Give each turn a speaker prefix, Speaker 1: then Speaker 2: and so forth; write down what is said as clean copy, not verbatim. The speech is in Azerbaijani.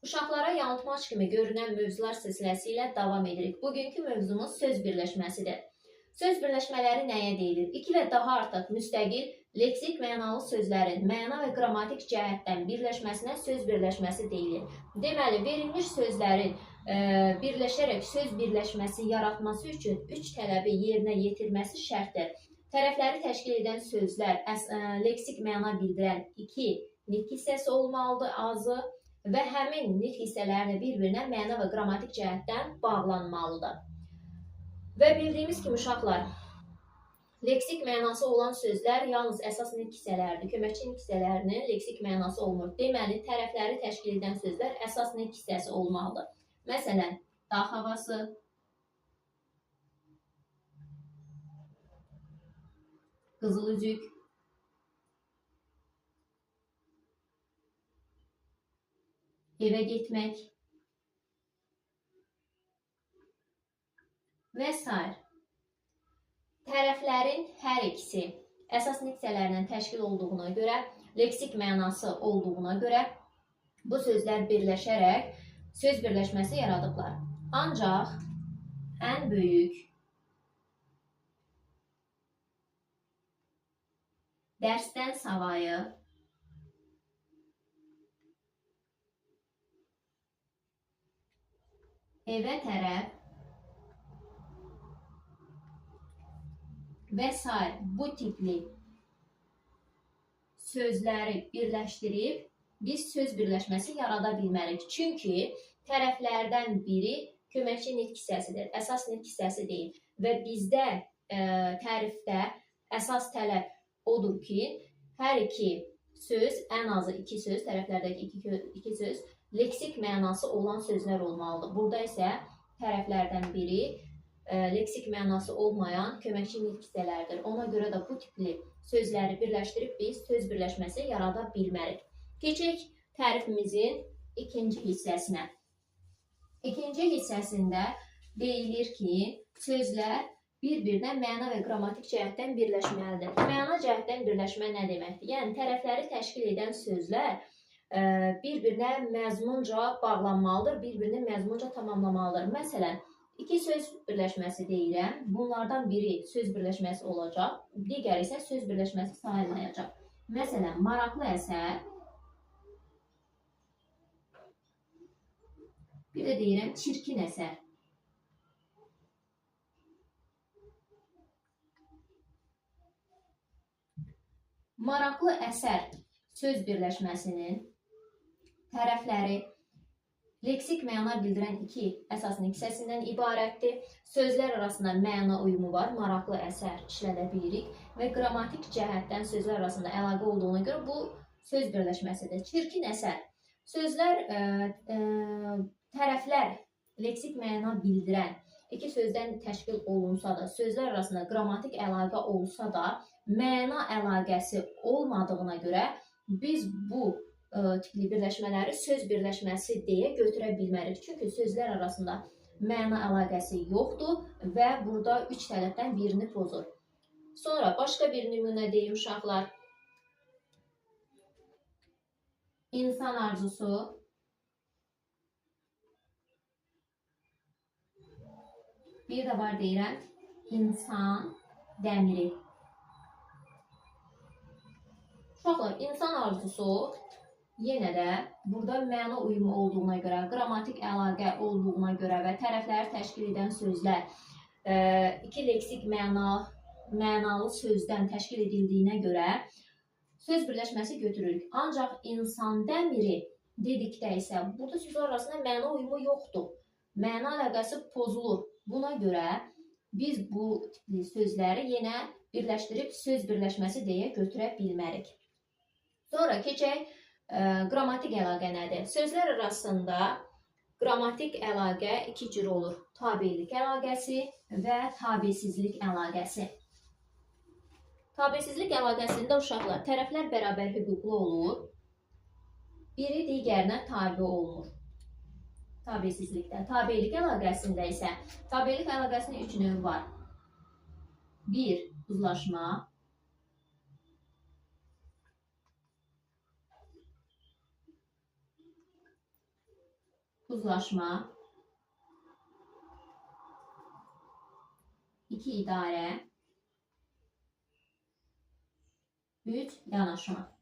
Speaker 1: Uşaqlara yanıltmac kimi görünən mövzular silsiləsilə davam edirik. Bugünkü mövzumuz söz birləşməsidir. Söz birləşmələri nəyə deyilir? 2 və daha artıq müstəqil leksik mənalı sözlərin məna və qrammatik cəhətdən birləşməsinə söz birləşməsi deyilir. Deməli, verilmiş sözlərin birləşərək söz birləşməsi yaratması üçün 3 tələbi yerinə yetirməsi şərtdir. Tərəfləri təşkil edən sözlər leksik məna bildirən 2 nitq hissəsi olmalıdır, azı və həmin nitq hissələrini bir-birinə məna və qrammatik cəhətdən bağlanmalıdır. Və bildiyimiz kimi uşaqlar, leksik mənası olan sözlər yalnız əsas nitq hissələridir. Köməkçi nitq hissələrinin leksik mənası olmur. Deməli, tərəfləri təşkil edən sözlər əsas nitq hissəsi olmalıdır. Məsələn, dağ havası, qızıl üzük, evə getmək və s. Tərəflərin hər ikisi əsas nitq hissələrindən təşkil olduğuna görə, leksik mənası olduğuna görə bu sözlər birləşərək söz birləşməsi yaradıblar. Ancaq ən böyük dərsdən savayı evə tərəf və s. bu tipli sözləri birləşdirib biz söz birləşməsi yarada bilmərik. Çünki tərəflərdən biri köməkçi nitq hissəsidir, əsas nitq hissəsi deyil. Və bizdə tərifdə əsas tələb odur ki, hər iki söz, ən azı 2 söz, tərəflərdəki 2 söz leksik mənası olan sözlər olmalıdır. Burada isə tərəflərdən biri leksik mənası olmayan köməkçi nitq hissələrdir. Ona görə də bu tipli sözləri birləşdirib biz söz birləşməsi yarada bilmərik. Keçək tərifimizin ikinci hissəsinə. İkinci hissəsində deyilir ki, sözlər bir-birinə məna və qrammatik cəhətdən birləşməlidir. Məna cəhətdən birləşmə nə deməkdir? Yəni, tərəfləri təşkil edən sözlər bir-birinə məzmunca bağlanmalıdır, bir-birini məzmunca tamamlamalıdır. Məsələn, 2 söz birləşməsi deyirəm. Bunlardan biri söz birləşməsi olacaq, digəri isə söz birləşməsi sayılmayacaq. Məsələn, maraqlı əsər, bir də deyirəm çirkin əsər. Maraqlı əsər söz birləşməsinin tərəfləri leksik məna bildirən 2 əsas nitq hissəsindən ibarətdir. Sözlər arasında məna uyumu var, maraqlı əsər işlədə bilirik və qrammatik cəhətdən sözlər arasında əlaqə olduğuna görə bu söz birləşməsidir. Çirkin əsər. Sözlər, tərəflər leksik məna bildirən 2 sözdən təşkil olunsa da, sözlər arasında qrammatik əlaqə olsa da, məna əlaqəsi olmadığına görə biz bu tipli birləşmələri söz birləşməsi deyə götürə bilmərik. Çünki sözlər arasında məna əlaqəsi yoxdur və burada 3 tələbdən birini pozur. Sonra başqa bir nümunə deyim uşaqlar. İnsan arzusu, bir də var deyirəm, insan dəmiri. Uşaqlar, insan arzusu yenə də burada məna uyumu olduğuna görə, qrammatik əlaqə olduğuna görə və tərəfləri təşkil edən sözlər 2 leksik mənalı sözdən təşkil edildiyinə görə söz birləşməsi götürürük. Ancaq insan dəmiri dedikdə isə burada sözlər arasında məna uyumu yoxdur. Məna əlaqəsi pozulur. Buna görə biz bu tipli sözləri yenə birləşdirib söz birləşməsi deyə götürə bilmərik. Sonra keçək qrammatik əlaqə nədir? Sözlər arasında qrammatik əlaqə 2 cür olur. Tabelik əlaqəsi və tabesizlik əlaqəsi. Tabesizlik əlaqəsində uşaqlar tərəflər bərabər hüquqlu olur. Biri digərinə tabe olmur. Tabesizlikdə. Tabelik əlaqəsində isə tabelik əlaqəsinin 3 növü var. 1. Uzlaşma. uzlaşma, 2 idarə, 3 yanaşma.